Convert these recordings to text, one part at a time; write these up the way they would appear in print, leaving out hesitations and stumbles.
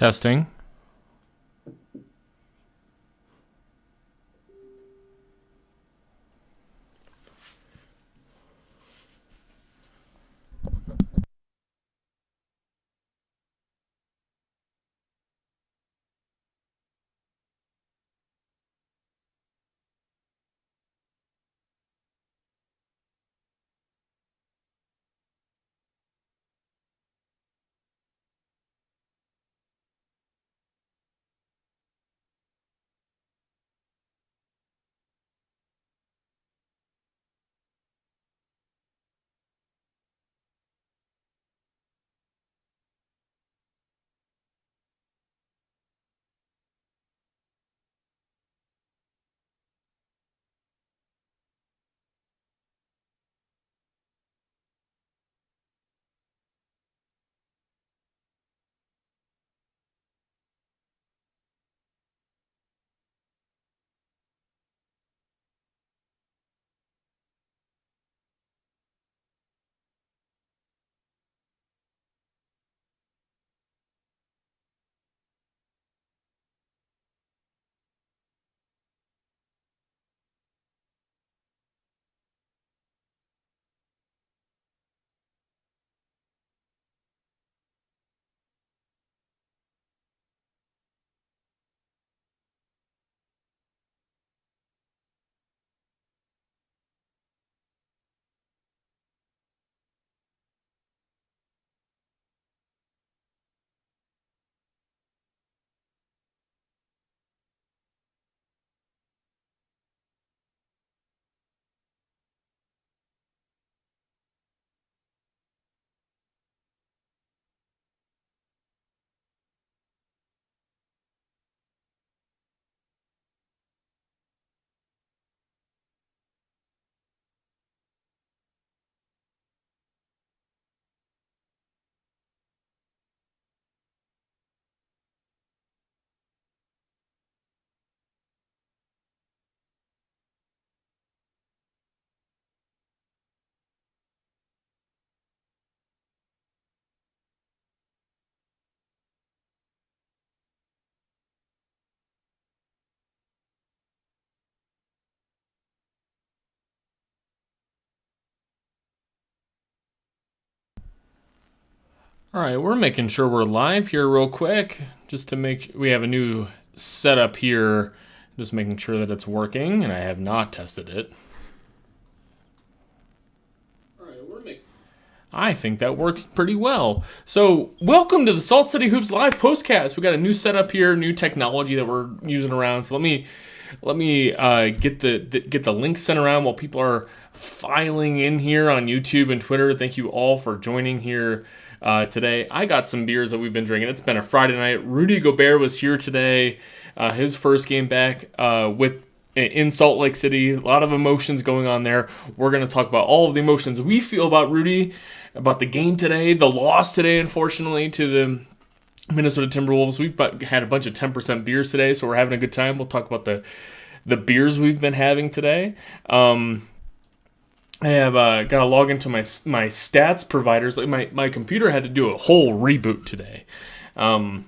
Testing. All right, we're making sure we're live here real quick, just to make we have a new setup here, just making sure that it's working, and I have not tested it. All right, I think that works pretty well. So, welcome to the Salt City Hoops Live Postcast. We got a new setup here, new technology that we're using around. So let me get the links sent around while people are filing in here on YouTube and Twitter. Thank you all for joining here today. I got some beers that we've been drinking. It's been a Friday night. Rudy Gobert was here today. His first game back in Salt Lake City. A lot of emotions going on there. We're going to talk about all of the emotions we feel about Rudy, about the game today, the loss today, unfortunately, to the Minnesota Timberwolves. We've had a bunch of 10% beers today, so we're having a good time. We'll talk about the beers we've been having today. I have got to log into my stats providers. Like my computer had to do a whole reboot today. So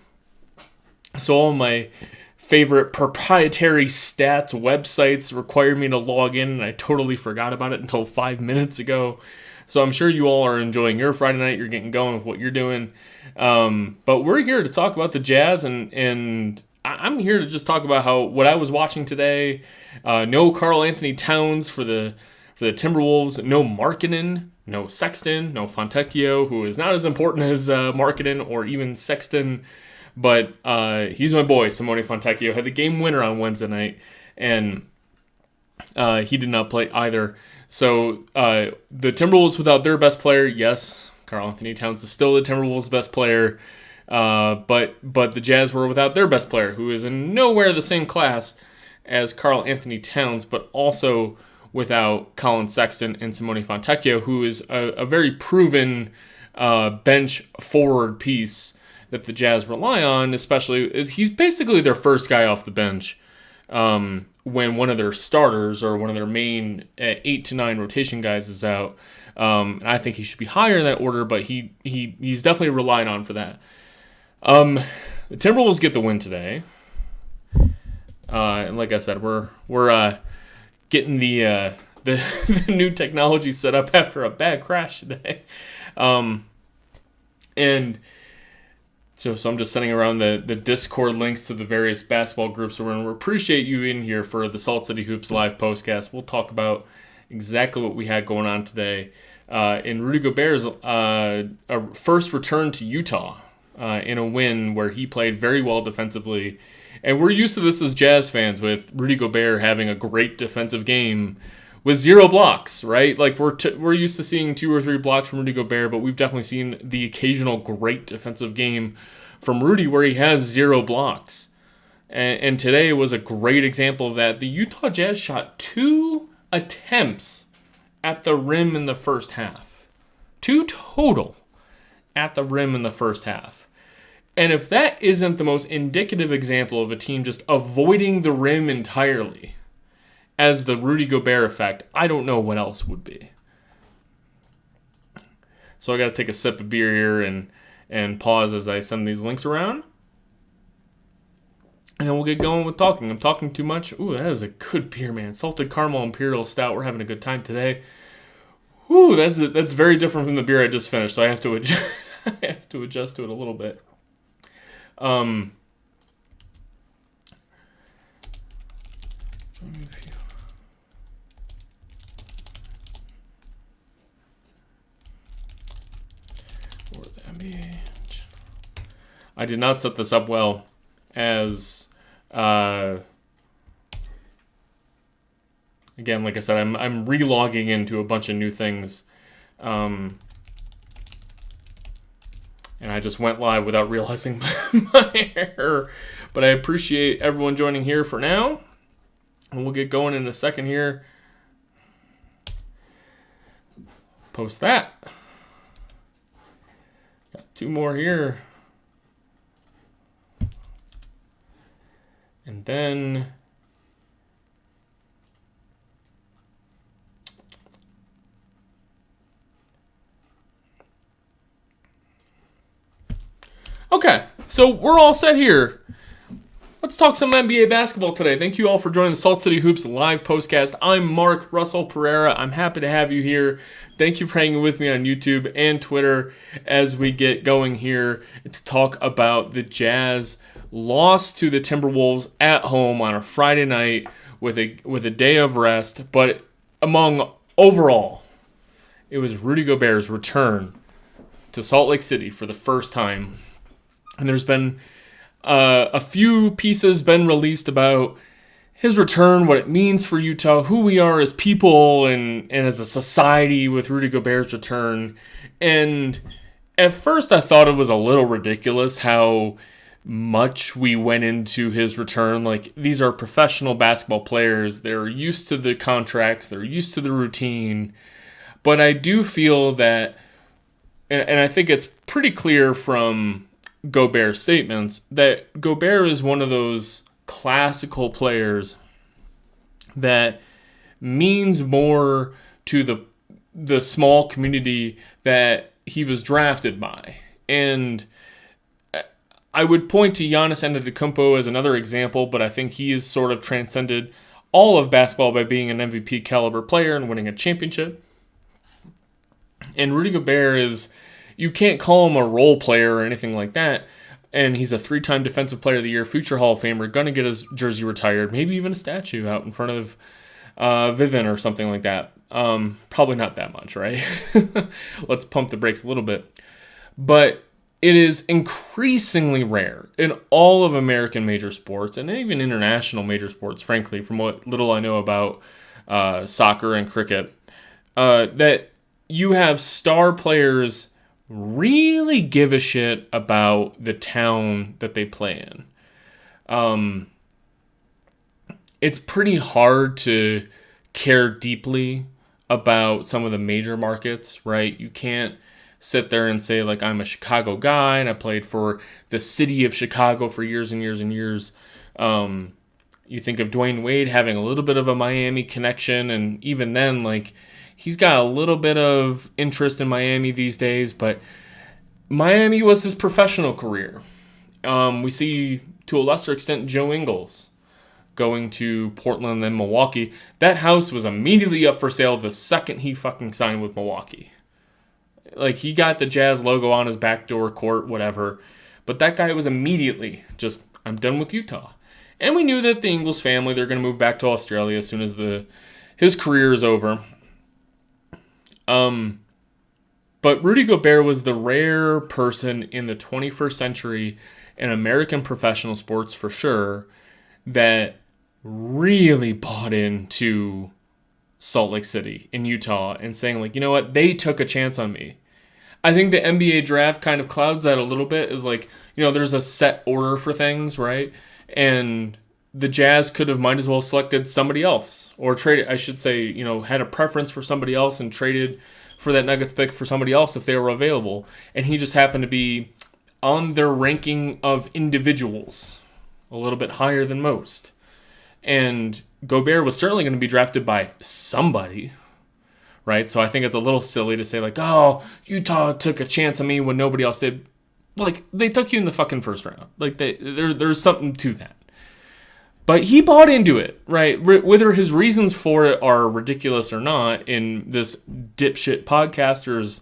all my favorite proprietary stats websites required me to log in, and I totally forgot about it until 5 minutes ago. So I'm sure you all are enjoying your Friday night. You're getting going with what you're doing. But we're here to talk about the Jazz, and I'm here to just talk about what I was watching today. No Karl Anthony Towns for the Timberwolves. No Markkanen, no Sexton, no Fontecchio, who is not as important as Markkanen or even Sexton. But he's my boy, Simone Fontecchio. Had the game winner on Wednesday night, and he did not play either. So the Timberwolves without their best player, yes, Karl Anthony Towns is still the Timberwolves' best player. But the Jazz were without their best player, who is in nowhere the same class as Karl Anthony Towns, but also without Colin Sexton and Simone Fontecchio, who is a very proven bench forward piece that the Jazz rely on. Especially, he's basically their first guy off the bench when one of their starters or one of their main 8 to 9 rotation guys is out. And I think he should be higher in that order, but he's definitely relied on for that. the Timberwolves get the win today. And like I said, we're getting the the new technology set up after a bad crash today. And so I'm just sending around the Discord links to the various basketball groups. So we appreciate you in here for the Salt City Hoops live postcast. We'll talk about exactly what we had going on today. In Rudy Gobert's first return to Utah in a win where he played very well defensively. And we're used to this as Jazz fans with Rudy Gobert having a great defensive game with 0 blocks, right? Like we're used to seeing 2 or 3 blocks from Rudy Gobert, but we've definitely seen the occasional great defensive game from Rudy where he has 0 blocks. And today was a great example of that. The Utah Jazz shot 2 attempts at the rim in the first half. 2 total at the rim in the first half. And if that isn't the most indicative example of a team just avoiding the rim entirely as the Rudy Gobert effect, I don't know what else would be. So I got to take a sip of beer here and pause as I send these links around. And then we'll get going with talking. I'm talking too much. Ooh, that is a good beer, man. Salted Caramel Imperial Stout. We're having a good time today. Ooh, that's very different from the beer I just finished. So I have to adjust, I have to adjust to it a little bit. I did not set this up well as again, like I said, I'm relogging into a bunch of new things. And I just went live without realizing my error. But I appreciate everyone joining here for now. And we'll get going in a second here. Post that. Got 2 more here. And then okay, so we're all set here. Let's talk some NBA basketball today. Thank you all for joining the Salt City Hoops live postcast. I'm Mark Russell Pereira. I'm happy to have you here. Thank you for hanging with me on YouTube and Twitter as we get going here to talk about the Jazz loss to the Timberwolves at home on a Friday night with a day of rest. But overall, it was Rudy Gobert's return to Salt Lake City for the first time. And there's been a few pieces been released about his return, what it means for Utah, who we are as people and as a society with Rudy Gobert's return. And at first I thought it was a little ridiculous how much we went into his return. Like, these are professional basketball players. They're used to the contracts. They're used to the routine. But I do feel that, and I think it's pretty clear from Gobert's statements, that Gobert is one of those classical players that means more to the small community that he was drafted by. And I would point to Giannis Antetokounmpo as another example, but I think he has sort of transcended all of basketball by being an MVP caliber player and winning a championship. And Rudy Gobert is, you can't call him a role player or anything like that. And he's a 3-time Defensive Player of the Year, future Hall of Famer, going to get his jersey retired, maybe even a statue out in front of Vivint or something like that. Probably not that much, right? Let's pump the brakes a little bit. But it is increasingly rare in all of American major sports and even international major sports, frankly, from what little I know about soccer and cricket, that you have star players really give a shit about the town that they play in. It's pretty hard to care deeply about some of the major markets, right? You can't sit there and say, like, I'm a Chicago guy and I played for the city of Chicago for years and years and years. You think of Dwayne Wade having a little bit of a Miami connection, and even then, like, he's got a little bit of interest in Miami these days, but Miami was his professional career. We see, to a lesser extent, Joe Ingles going to Portland and then Milwaukee. That house was immediately up for sale the second he fucking signed with Milwaukee. Like, he got the Jazz logo on his backdoor court, whatever. But that guy was immediately just, I'm done with Utah. And we knew that the Ingles family, they're going to move back to Australia as soon as his career is over. But Rudy Gobert was the rare person in the 21st century in American professional sports, for sure, that really bought into Salt Lake City in Utah and saying, like, you know what, they took a chance on me. I think the NBA draft kind of clouds that a little bit, is like, you know, there's a set order for things, right? And the Jazz might as well selected somebody else, or traded, I should say, you know, had a preference for somebody else and traded for that Nuggets pick for somebody else if they were available. And he just happened to be on their ranking of individuals a little bit higher than most. And Gobert was certainly going to be drafted by somebody, right? So I think it's a little silly to say, like, oh, Utah took a chance on me when nobody else did. Like, they took you in the fucking first round. Like, there's something to that. But he bought into it, right? Whether his reasons for it are ridiculous or not, in this dipshit podcaster's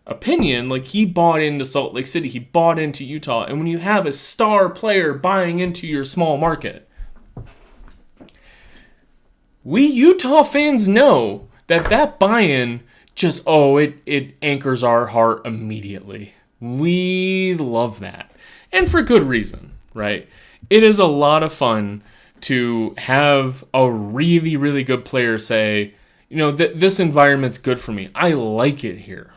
opinion, like, he bought into Salt Lake City. He bought into Utah. And when you have a star player buying into your small market, we Utah fans know that buy-in just, it anchors our heart immediately. We love that. And for good reason, right? It is a lot of fun to have a really, really good player say, you know, this environment's good for me. I like it here.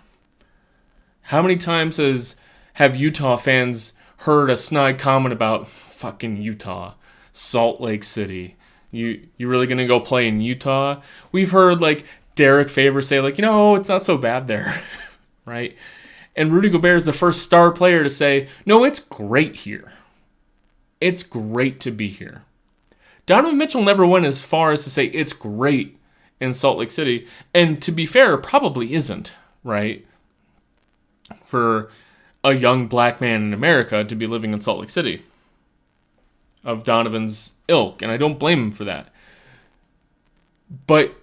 How many times have Utah fans heard a snide comment about fucking Utah, Salt Lake City? You really gonna go play in Utah? We've heard, like, Derek Favors say, like, you know, it's not so bad there, right? And Rudy Gobert is the first star player to say, no, it's great here. It's great to be here. Donovan Mitchell never went as far as to say it's great in Salt Lake City. And to be fair, probably isn't, right? For a young black man in America to be living in Salt Lake City of Donovan's ilk. And I don't blame him for that. But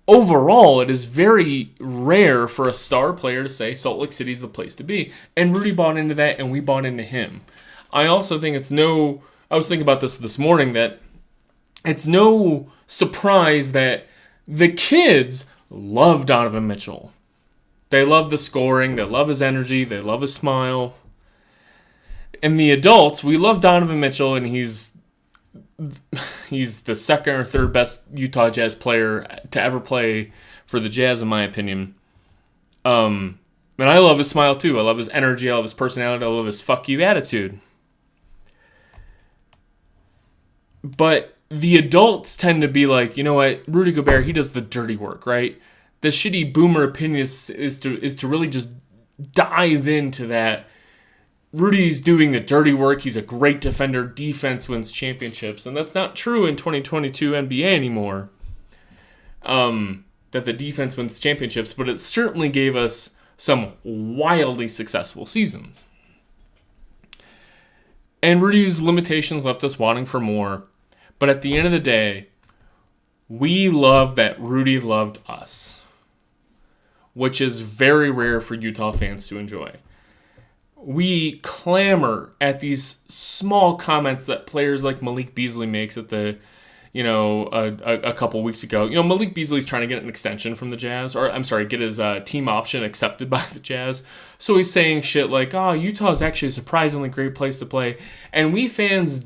overall, it is very rare for a star player to say Salt Lake City is the place to be. And Rudy bought into that, and we bought into him. I also think I was thinking about this morning, that it's no surprise that the kids love Donovan Mitchell. They love the scoring, they love his energy, they love his smile. And the adults, we love Donovan Mitchell, and he's the second or third best Utah Jazz player to ever play for the Jazz, in my opinion. And I love his smile too. I love his energy, I love his personality, I love his fuck you attitude. But the adults tend to be like, you know what, Rudy Gobert, he does the dirty work, right? The shitty boomer opinion is to really just dive into that. Rudy's doing the dirty work. He's a great defender. Defense wins championships. And that's not true in 2022 NBA anymore. That the defense wins championships, but it certainly gave us some wildly successful seasons. And Rudy's limitations left us wanting for more. But at the end of the day, we love that Rudy loved us, which is very rare for Utah fans to enjoy. We clamor at these small comments that players like Malik Beasley makes at a couple weeks ago. You know, Malik Beasley's trying to get an extension from the Jazz, get his team option accepted by the Jazz. So he's saying shit like, Utah is actually a surprisingly great place to play. And we fans,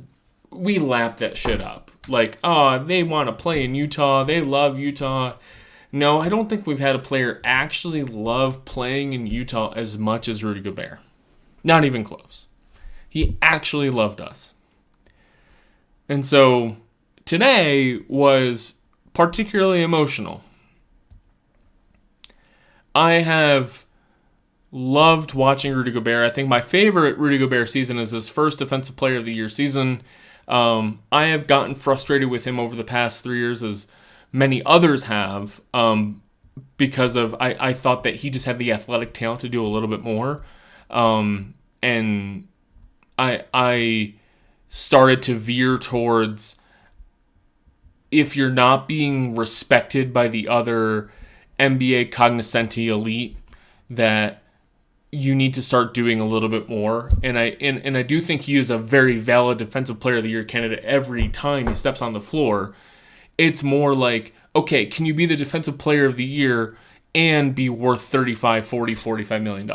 we lap that shit up. Like, they want to play in Utah. They love Utah. No, I don't think we've had a player actually love playing in Utah as much as Rudy Gobert. Not even close. He actually loved us. And so today was particularly emotional. I have loved watching Rudy Gobert. I think my favorite Rudy Gobert season is his first Defensive Player of the Year season. I have gotten frustrated with him over the past 3 years, as many others have, because of I thought that he just had the athletic talent to do a little bit more. And I started to veer towards, if you're not being respected by the other NBA cognoscenti elite, that you need to start doing a little bit more. And I do think he is a very valid defensive player of the year candidate every time he steps on the floor. It's more like, okay, can you be the defensive player of the year and be worth 35, 40, $45 million?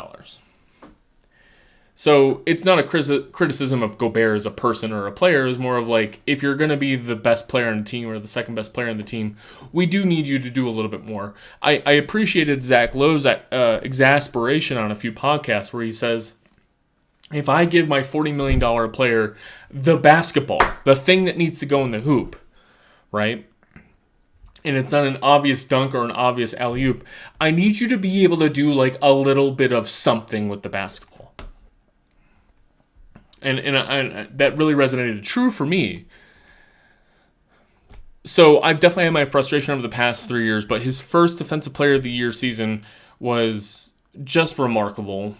So it's not a criticism of Gobert as a person or a player. It's more of like, if you're going to be the best player on the team or the second best player on the team, we do need you to do a little bit more. I appreciated Zach Lowe's exasperation on a few podcasts where he says, if I give my $40 million player the basketball, the thing that needs to go in the hoop, right? And it's not an obvious dunk or an obvious alley-oop, I need you to be able to do like a little bit of something with the basketball. And that really resonated true for me. So I've definitely had my frustration over the past 3 years, but his first Defensive Player of the Year season was just remarkable,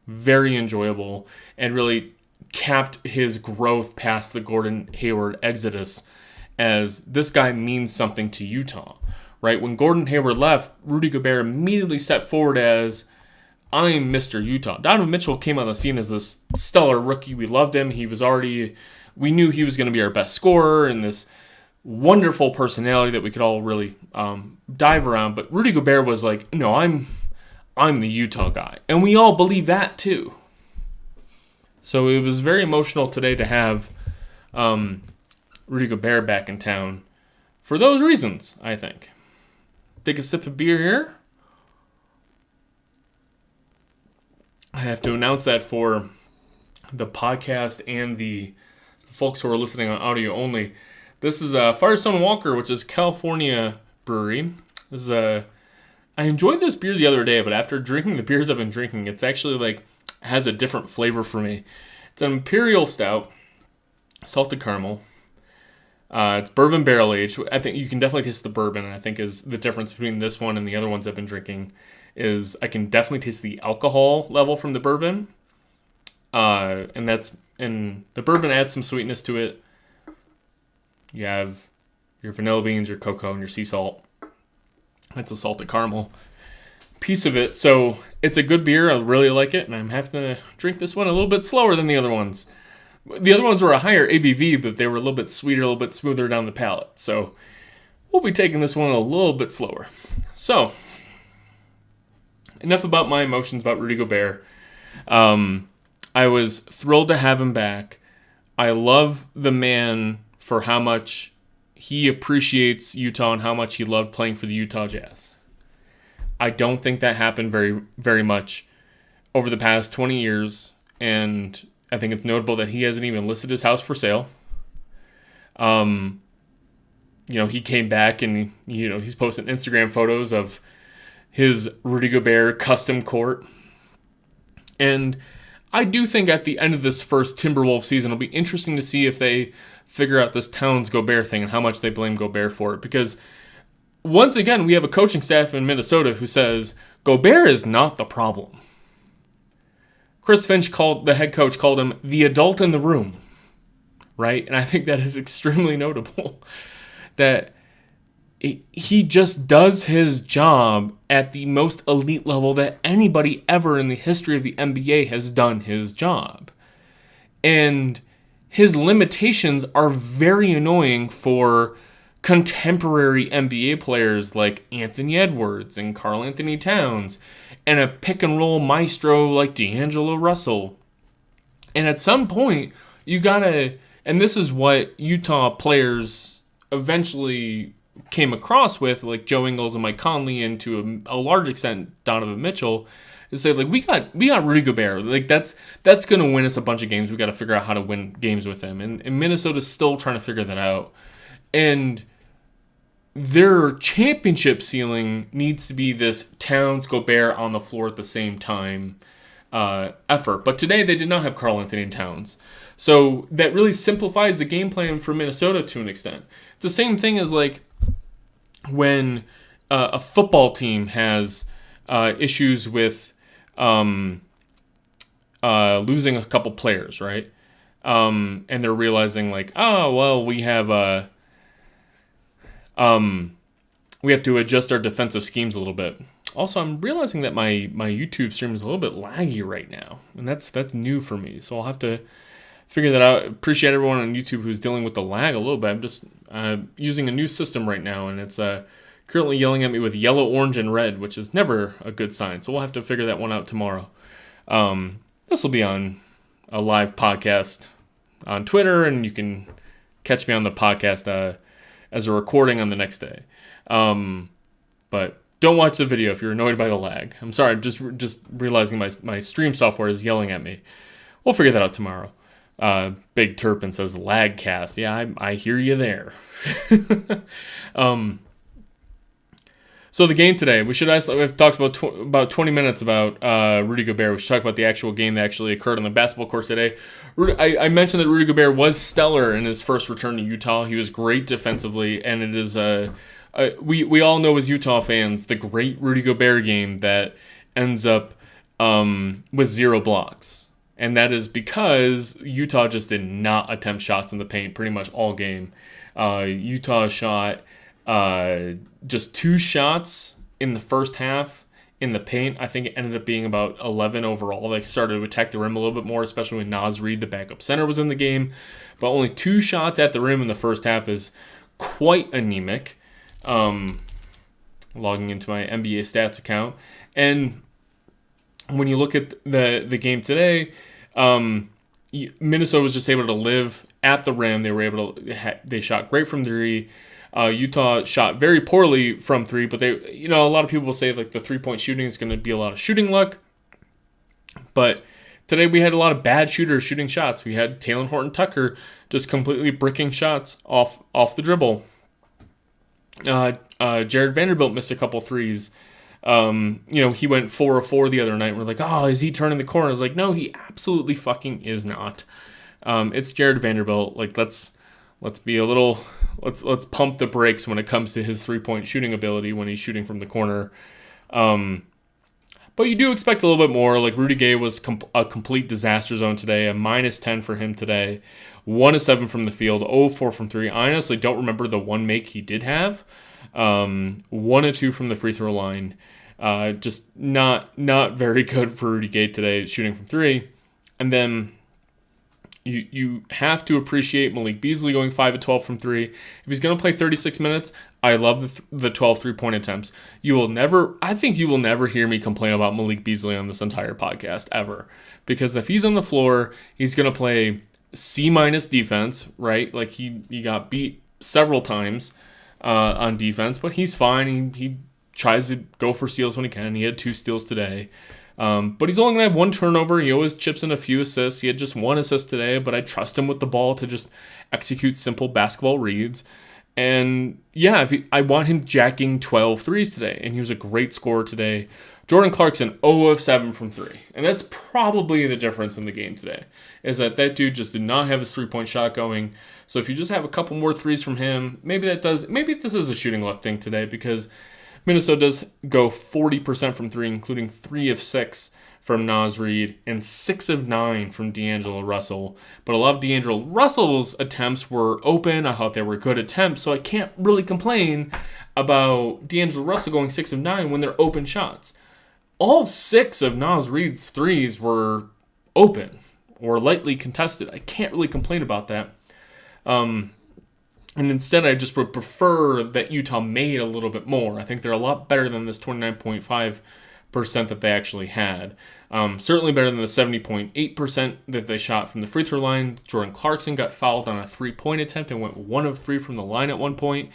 very enjoyable, and really capped his growth past the Gordon Hayward exodus, as this guy means something to Utah, right? When Gordon Hayward left, Rudy Gobert immediately stepped forward as, I'm Mr. Utah. Donovan Mitchell came on the scene as this stellar rookie. We loved him. We knew he was going to be our best scorer and this wonderful personality that we could all really dive around. But Rudy Gobert was like, no, I'm the Utah guy. And we all believe that too. So it was very emotional today to have Rudy Gobert back in town for those reasons, I think. Take a sip of beer here. I have to announce that for the podcast and the folks who are listening on audio only. This is Firestone Walker, which is California brewery. I enjoyed this beer the other day, but after drinking the beers I've been drinking, it's actually like has a different flavor for me. It's an imperial stout, salted caramel. It's bourbon barrel aged. I think you can definitely taste the bourbon, and I think is the difference between this one and the other ones I've been drinking is I can definitely taste the alcohol level from the bourbon. And the bourbon adds some sweetness to it. You have your vanilla beans, your cocoa, and your sea salt. That's a salted caramel piece of it. So it's a good beer. I really like it, and I'm having to drink this one a little bit slower than the other ones. The other ones were a higher ABV, but they were a little bit sweeter, a little bit smoother down the palate. So we'll be taking this one a little bit slower. So enough about my emotions about Rudy Gobert. I was thrilled to have him back. I love the man for how much he appreciates Utah and how much he loved playing for the Utah Jazz. I don't think that happened very, very much over the past 20 years, and I think it's notable that he hasn't even listed his house for sale. He came back and, he's posting Instagram photos of his Rudy Gobert custom court. And I do think at the end of this first Timberwolves season, it'll be interesting to see if they figure out this Towns Gobert thing and how much they blame Gobert for it. Because once again, we have a coaching staff in Minnesota who says Gobert is not the problem. Chris Finch, the head coach, called him the adult in the room, right? And I think that is extremely notable that he just does his job at the most elite level that anybody ever in the history of the NBA has done his job. And his limitations are very annoying for contemporary NBA players like Anthony Edwards and Karl Anthony Towns and a pick and roll maestro like D'Angelo Russell. And at some point, you gotta, and this is what Utah players eventually came across with, like Joe Ingles and Mike Conley, and to a large extent Donovan Mitchell, is say like we got Rudy Gobert, like that's gonna win us a bunch of games. We got to figure out how to win games with him, and Minnesota's still trying to figure that out. And their championship ceiling needs to be this Towns Gobert on the floor at the same time effort. But today they did not have Karl Anthony Towns, so that really simplifies the game plan for Minnesota to an extent. It's the same thing as like when a football team has issues with losing a couple players, right? And they're realizing like, oh well, we have to adjust our defensive schemes a little bit. Also, I'm realizing that my YouTube stream is a little bit laggy right now, and that's new for me. So I'll have to figure that out. Appreciate everyone on YouTube who's dealing with the lag a little bit. I'm just using a new system right now, and it's currently yelling at me with yellow, orange, and red, which is never a good sign. So we'll have to figure that one out tomorrow. This will be on a live podcast on Twitter, and you can catch me on the podcast as a recording on the next day. But don't watch the video if you're annoyed by the lag. I'm sorry, I'm just realizing my stream software is yelling at me. We'll figure that out tomorrow. Big Turpin says lag cast. Yeah, I hear you there. So the game today, we've talked about 20 minutes about Rudy Gobert. We should talk about the actual game that actually occurred on the basketball court today. I mentioned that Rudy Gobert was stellar in his first return to Utah. He was great defensively, and it is we all know as Utah fans the great Rudy Gobert game that ends up with 0 blocks. And that is because Utah just did not attempt shots in the paint pretty much all game. Utah shot just 2 shots in the first half in the paint. I think it ended up being about 11 overall. They started to attack the rim a little bit more, especially when Naz Reid, the backup center, was in the game. But only 2 shots at the rim in the first half is quite anemic. Logging into my NBA stats account. And when you look at the game today, Minnesota was just able to live at the rim. They shot great from 3. Utah shot very poorly from 3, but a lot of people will say like the 3-point shooting is going to be a lot of shooting luck. But today we had a lot of bad shooters shooting shots. We had Talen Horton-Tucker just completely bricking shots off the dribble. Jared Vanderbilt missed a couple threes. He went 4 of 4 the other night. We're like, oh, is he turning the corner? I was like, no, he absolutely fucking is not. It's Jared Vanderbilt. Like, let's be a little, let's pump the brakes when it comes to his 3-point shooting ability when he's shooting from the corner. But you do expect a little bit more. Like, Rudy Gay was a complete disaster zone today, a -10 for him today. 1 of 7 from the field, 0 of 4 from 3. I honestly don't remember the one make he did have. 1 of 2 from the free throw line. Just not very good for Rudy Gay today, shooting from 3. And then you have to appreciate Malik Beasley going 5 of 12 from 3. If he's going to play 36 minutes, I love the 12 3-point attempts. I think you will never hear me complain about Malik Beasley on this entire podcast, ever. Because if he's on the floor, he's going to play C- defense, right? Like, he got beat several times on defense, but he's fine. He tries to go for steals when he can. He had 2 steals today. But he's only going to have 1 turnover. He always chips in a few assists. He had just 1 assist today, but I trust him with the ball to just execute simple basketball reads. And yeah, I want him jacking 12 threes today, and he was a great scorer today. Jordan Clarkson, 0 of 7 from 3. And that's probably the difference in the game today, is that dude just did not have his 3-point shot going. So if you just have a couple more threes from him, maybe this is a shooting luck thing today, because Minnesota does go 40% from 3, including 3 of 6 from Naz Reid and 6 of 9 from D'Angelo Russell. But a lot of D'Angelo Russell's attempts were open. I thought they were good attempts, so I can't really complain about D'Angelo Russell going 6 of 9 when they're open shots. All 6 of Naz Reid's threes were open or lightly contested. I can't really complain about that. And instead, I just would prefer that Utah made a little bit more. I think they're a lot better than this 29.5% that they actually had. Certainly better than the 70.8% that they shot from the free throw line. Jordan Clarkson got fouled on a 3-point attempt and went 1 of 3 from the line at one point.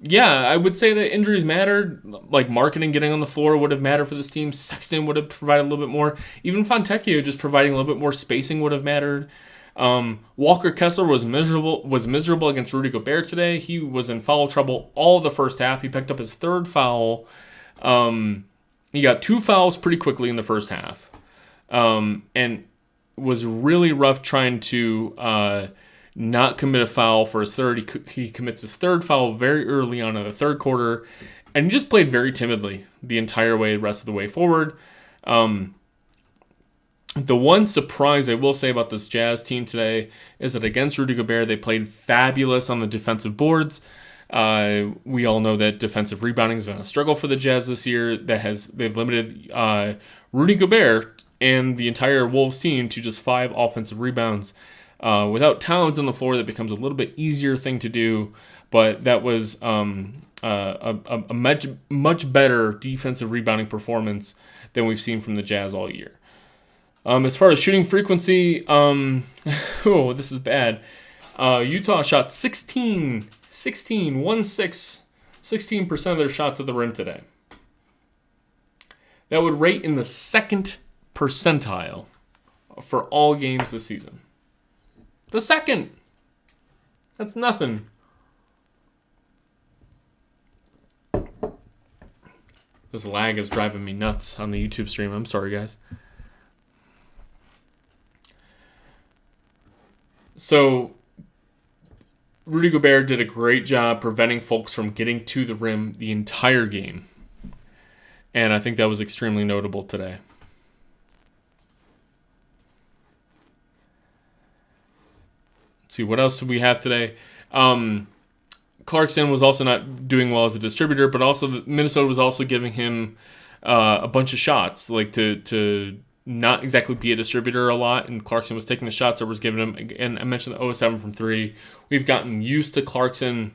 Yeah, I would say that injuries mattered. Like, marketing getting on the floor would have mattered for this team. Sexton would have provided a little bit more. Even Fontecchio just providing a little bit more spacing would have mattered. Walker Kessler was miserable against Rudy Gobert today. He was in foul trouble all the first half. He picked up his 3rd foul. He got 2 fouls pretty quickly in the first half. And was really rough trying to not commit a foul for his 3rd. He commits his 3rd foul very early on in the 3rd quarter. And he just played very timidly the entire way, the rest of the way forward. The one surprise I will say about this Jazz team today is that against Rudy Gobert, they played fabulous on the defensive boards. We all know that defensive rebounding has been a struggle for the Jazz this year. They've limited Rudy Gobert and the entire Wolves team to just 5 offensive rebounds. Without Towns on the floor, that becomes a little bit easier thing to do. But that was a much better defensive rebounding performance than we've seen from the Jazz all year. As far as shooting frequency, this is bad. Utah shot 16% of their shots at the rim today. That would rate in the 2nd percentile for all games this season. The 2nd. That's nothing. This lag is driving me nuts on the YouTube stream. I'm sorry, guys. So, Rudy Gobert did a great job preventing folks from getting to the rim the entire game. And I think that was extremely notable today. Let's see, what else do we have today? Clarkson was also not doing well as a distributor, but also Minnesota was also giving him a bunch of shots, like to not exactly be a distributor a lot, and Clarkson was taking the shots that was giving him. And I mentioned the 0-7 from 3. We've gotten used to Clarkson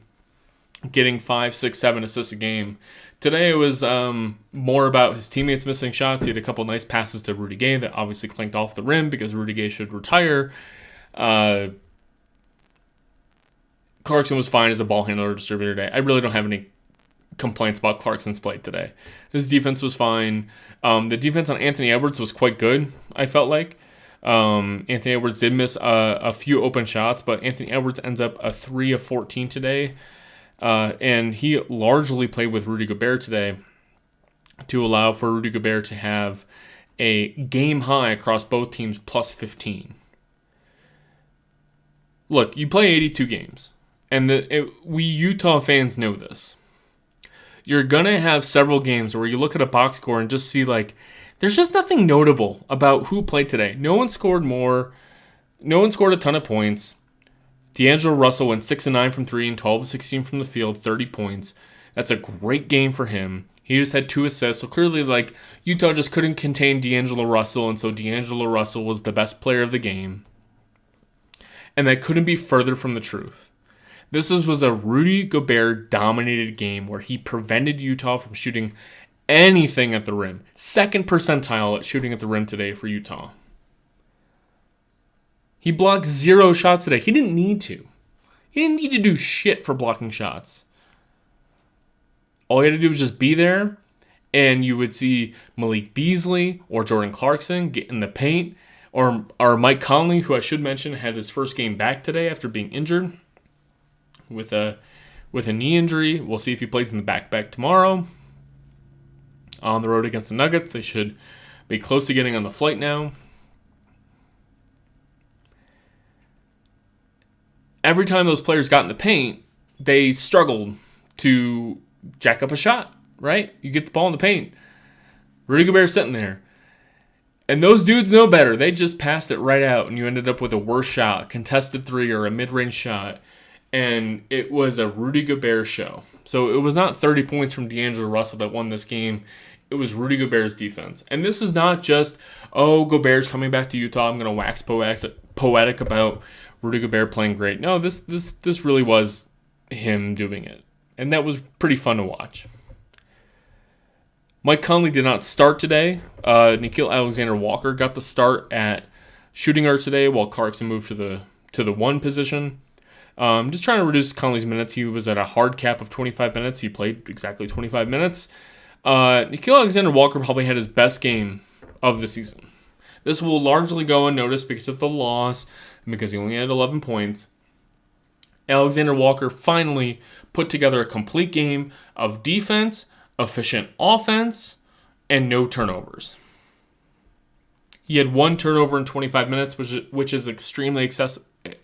getting 5, 6, 7 assists a game. Today it was more about his teammates missing shots. He had a couple nice passes to Rudy Gay that obviously clanked off the rim because Rudy Gay should retire. Clarkson was fine as a ball handler or distributor today. I really don't have any complaints about Clarkson's play today. His defense was fine. The defense on Anthony Edwards was quite good, I felt like. Anthony Edwards did miss a few open shots, but Anthony Edwards ends up a 3 of 14 today. And he largely played with Rudy Gobert today to allow for Rudy Gobert to have a game high across both teams plus 15. Look, you play 82 games, and we Utah fans know this. You're going to have several games where you look at a box score and just see, like, there's just nothing notable about who played today. No one scored more. No one scored a ton of points. D'Angelo Russell went 6 of 9 from 3 and 12 of 16 from the field, 30 points. That's a great game for him. He just had 2 assists. So clearly, like, Utah just couldn't contain D'Angelo Russell, and so D'Angelo Russell was the best player of the game. And that couldn't be further from the truth. This was a Rudy Gobert-dominated game where he prevented Utah from shooting anything at the rim. 2nd percentile at shooting at the rim today for Utah. He blocked 0 shots today. He didn't need to. He didn't need to do shit for blocking shots. All he had to do was just be there, and you would see Malik Beasley or Jordan Clarkson get in the paint, or Mike Conley, who I should mention had his first game back today after being injured with a knee injury. We'll see if he plays in the back tomorrow. On the road against the Nuggets, they should be close to getting on the flight now. Every time those players got in the paint, they struggled to jack up a shot, right? You get the ball in the paint. Rudy Gobert sitting there. And those dudes know better. They just passed it right out, and you ended up with a worse shot, contested 3 or a mid-range shot. And it was a Rudy Gobert show. So it was not 30 points from D'Angelo Russell that won this game. It was Rudy Gobert's defense. And this is not just, Gobert's coming back to Utah. I'm going to wax poetic about Rudy Gobert playing great. No, this really was him doing it. And that was pretty fun to watch. Mike Conley did not start today. Nickeil Alexander-Walker got the start at shooting guard today while Clarkson moved to the 1 position. Just trying to reduce Conley's minutes. He was at a hard cap of 25 minutes. He played exactly 25 minutes. Nickeil Alexander-Walker probably had his best game of the season. This will largely go unnoticed because of the loss, and because he only had 11 points. Alexander Walker finally put together a complete game of defense, efficient offense, and no turnovers. He had 1 turnover in 25 minutes, which is extremely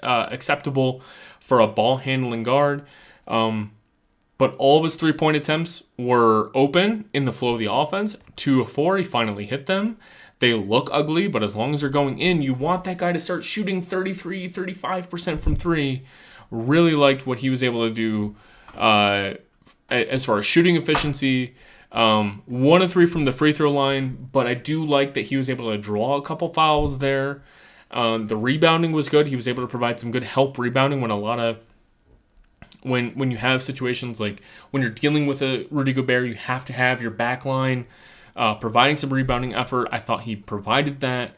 acceptable for a ball-handling guard. But all of his 3-point attempts were open in the flow of the offense. 2 of 4, he finally hit them. They look ugly, but as long as they're going in, you want that guy to start shooting 33, 35% from three. Really liked what he was able to do as far as shooting efficiency. 1 of 3 from the free throw line, but I do like that he was able to draw a couple fouls there. The rebounding was good. He was able to provide some good help rebounding when you have situations like when you're dealing with a Rudy Gobert, you have to have your back line providing some rebounding effort. I thought he provided that.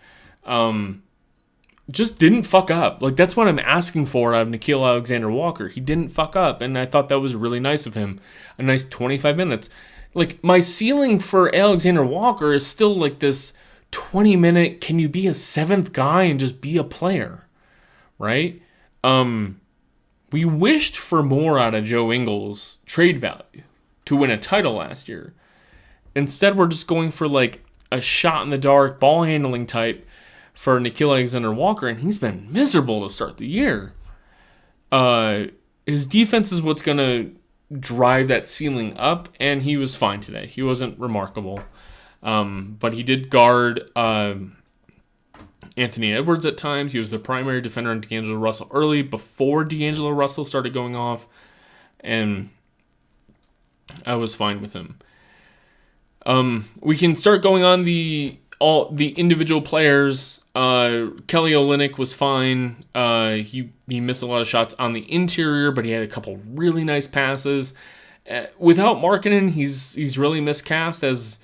Just didn't fuck up. Like, that's what I'm asking for out of Nickeil Alexander-Walker. He didn't fuck up, and I thought that was really nice of him. A nice 25 minutes. Like, my ceiling for Alexander Walker is still like this 20-minute, can you be a 7th guy and just be a player, right? We wished for more out of Joe Ingles' trade value to win a title last year. Instead, we're just going for like a shot-in-the-dark, ball-handling type for Nickeil Alexander-Walker, and he's been miserable to start the year. His defense is what's going to drive that ceiling up, and he was fine today. He wasn't remarkable. But he did guard Anthony Edwards at times. He was the primary defender on D'Angelo Russell early before D'Angelo Russell started going off, and I was fine with him. We can start going on the individual players. Kelly Olynyk was fine. He missed a lot of shots on the interior, but he had a couple really nice passes. Without Markkanen, he's really miscast as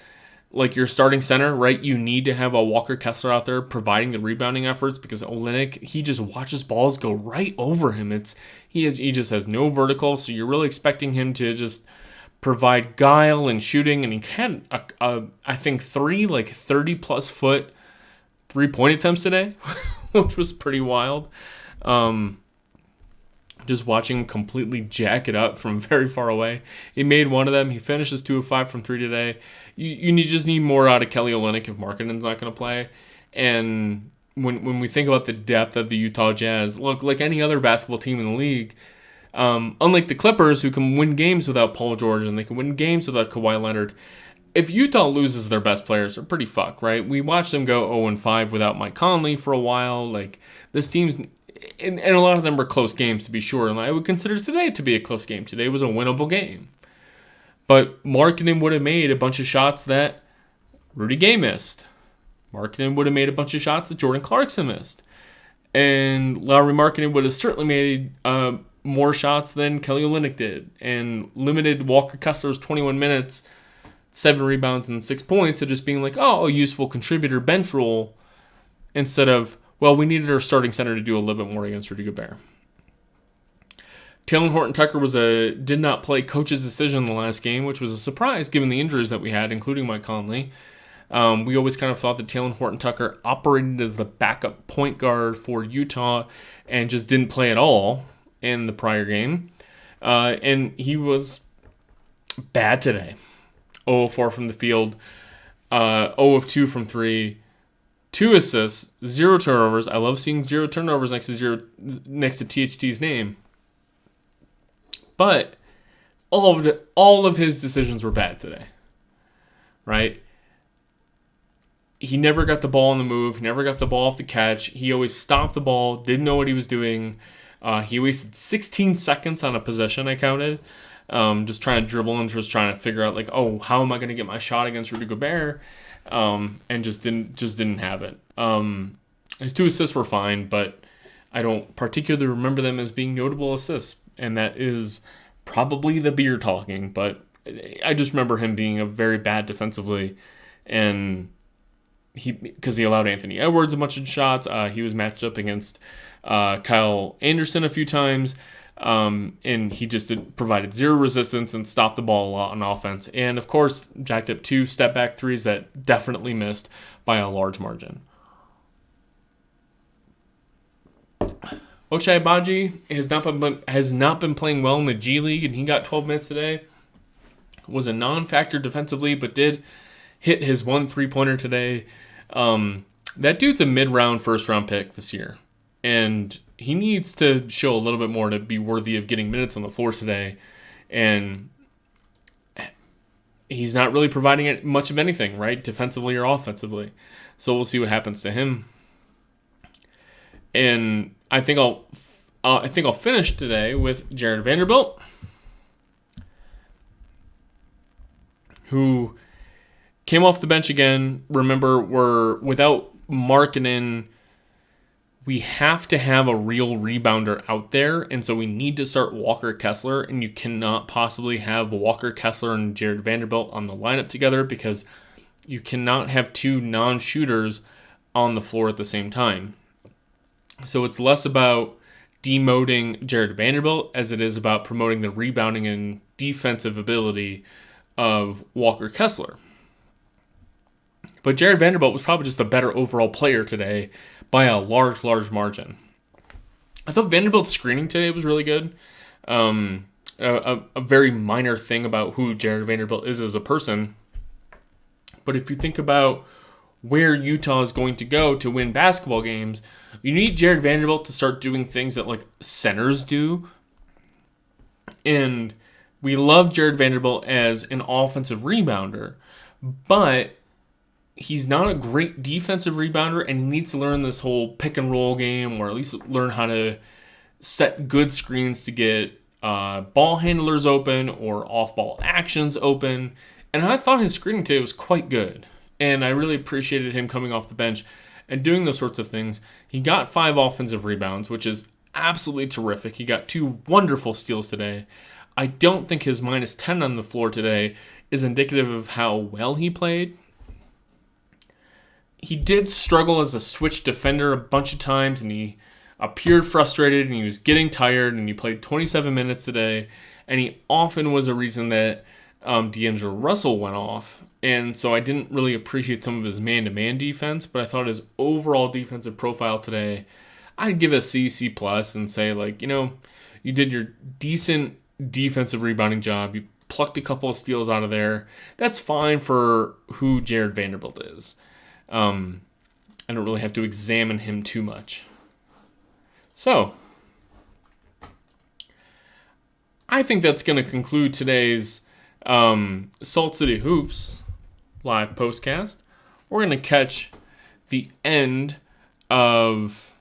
like your starting center, right? You need to have a Walker Kessler out there providing the rebounding efforts because Olynyk, he just watches balls go right over him. He just has no vertical, so you're really expecting him to just provide guile and shooting, and he had I think 3 like 30+ foot 3-point attempts today, which was pretty wild. Just watching him completely jack it up from very far away. He made one of them. He finishes 2 of 5 from 3 today. You just need more out of Kelly Olynyk if Markkanen's not going to play. And when we think about the depth of the Utah Jazz, look, like any other basketball team in the league, unlike the Clippers, who can win games without Paul George and they can win games without Kawhi Leonard, if Utah loses their best players, they're pretty fucked, right? We watched them go 0-5 without Mike Conley for a while. Like, this team's... And a lot of them were close games, to be sure. And I would consider today to be a close game. Today was a winnable game. But Markkanen would have made a bunch of shots that Rudy Gay missed. Markkanen would have made a bunch of shots that Jordan Clarkson missed. And Lauri Markkanen would have certainly made more shots than Kelly Olynyk did. And limited Walker Kessler's 21 minutes, 7 rebounds, and 6 points to just being like, oh, a useful contributor bench role instead of, well, we needed our starting center to do a little bit more against Rudy Gobert. Talen Horton-Tucker did not play coach's decision in the last game, which was a surprise given the injuries that we had, including Mike Conley. We always kind of thought that Talen Horton-Tucker operated as the backup point guard for Utah and just didn't play at all in the prior game. And he was bad today. 0 of 4 from the field, 0 of 2 from 3. 2 assists, 0 turnovers. I love seeing 0 turnovers next to THT's name. But all of his decisions were bad today, right? He never got the ball on the move. He never got the ball off the catch. He always stopped the ball, didn't know what he was doing. He wasted 16 seconds on a possession, I counted, just trying to dribble and just trying to figure out, like, oh, how am I going to get my shot against Rudy Gobert? And just didn't have it. His 2 assists were fine, but I don't particularly remember them as being notable assists, and that is probably the beer talking. But I just remember him being a very bad defensively, and because he allowed Anthony Edwards a bunch of shots. He was matched up against Kyle Anderson a few times. And he just provided 0 resistance and stopped the ball a lot on offense. And, of course, jacked up 2 step-back threes that definitely missed by a large margin. Ochai Agbaji has not been playing well in the G League, and he got 12 minutes today. Was a non-factor defensively, but did hit his 1 3-pointer today. That dude's a mid-round, first-round pick this year. And he needs to show a little bit more to be worthy of getting minutes on the floor today. And he's not really providing it much of anything, right? Defensively or offensively. So we'll see what happens to him. And I think I'll finish today with Jared Vanderbilt, who came off the bench again. Remember, we're without Markkanen. We have to have a real rebounder out there, and so we need to start Walker Kessler, and you cannot possibly have Walker Kessler and Jared Vanderbilt on the lineup together because you cannot have two non-shooters on the floor at the same time. So it's less about demoting Jared Vanderbilt as it is about promoting the rebounding and defensive ability of Walker Kessler. But Jared Vanderbilt was probably just a better overall player today by a large, large margin. I thought Vanderbilt's screening today was really good. A very minor thing about who Jared Vanderbilt is as a person. But if you think about where Utah is going to go to win basketball games, you need Jared Vanderbilt to start doing things that like centers do. And we love Jared Vanderbilt as an offensive rebounder, but he's not a great defensive rebounder, and he needs to learn this whole pick and roll game, or at least learn how to set good screens to get ball handlers open or off-ball actions open. And I thought his screening today was quite good, and I really appreciated him coming off the bench and doing those sorts of things. He got 5 offensive rebounds, which is absolutely terrific. He got 2 wonderful steals today. I don't think his minus 10 on the floor today is indicative of how well he played. He did struggle as a switch defender a bunch of times, and he appeared frustrated, and he was getting tired, and he played 27 minutes today, and he often was a reason that D'Angelo Russell went off, and so I didn't really appreciate some of his man-to-man defense, but I thought his overall defensive profile today, I'd give a C, C+, and say, like, you did your decent defensive rebounding job, you plucked a couple of steals out of there. That's fine for who Jared Vanderbilt is. I don't really have to examine him too much. So, I think that's going to conclude today's Salt City Hoops live postcast. We're going to catch the end of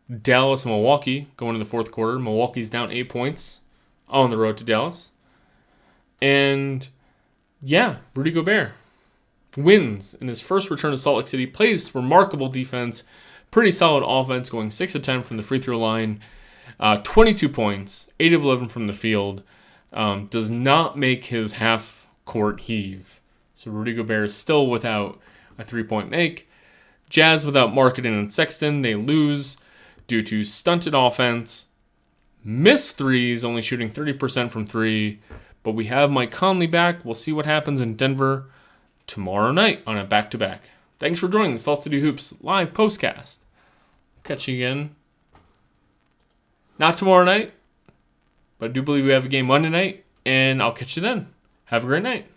Dallas and Milwaukee going to the fourth quarter. Milwaukee's down 8 points on the road to Dallas. And, yeah, Rudy Gobert wins in his first return to Salt Lake City, plays remarkable defense, pretty solid offense, going 6 of 10 from the free throw line, 22 points, 8 of 11 from the field, does not make his half court heave. So Rudy Gobert is still without a 3-point make. Jazz without Markkanen and Sexton, they lose due to stunted offense, missed threes, only shooting 30% from 3, but we have Mike Conley back. We'll see what happens in Denver tomorrow night on a back-to-back. Thanks for joining the Salt City Hoops live postcast. Catch you again. Not tomorrow night, but I do believe we have a game Monday night, and I'll catch you then. Have a great night.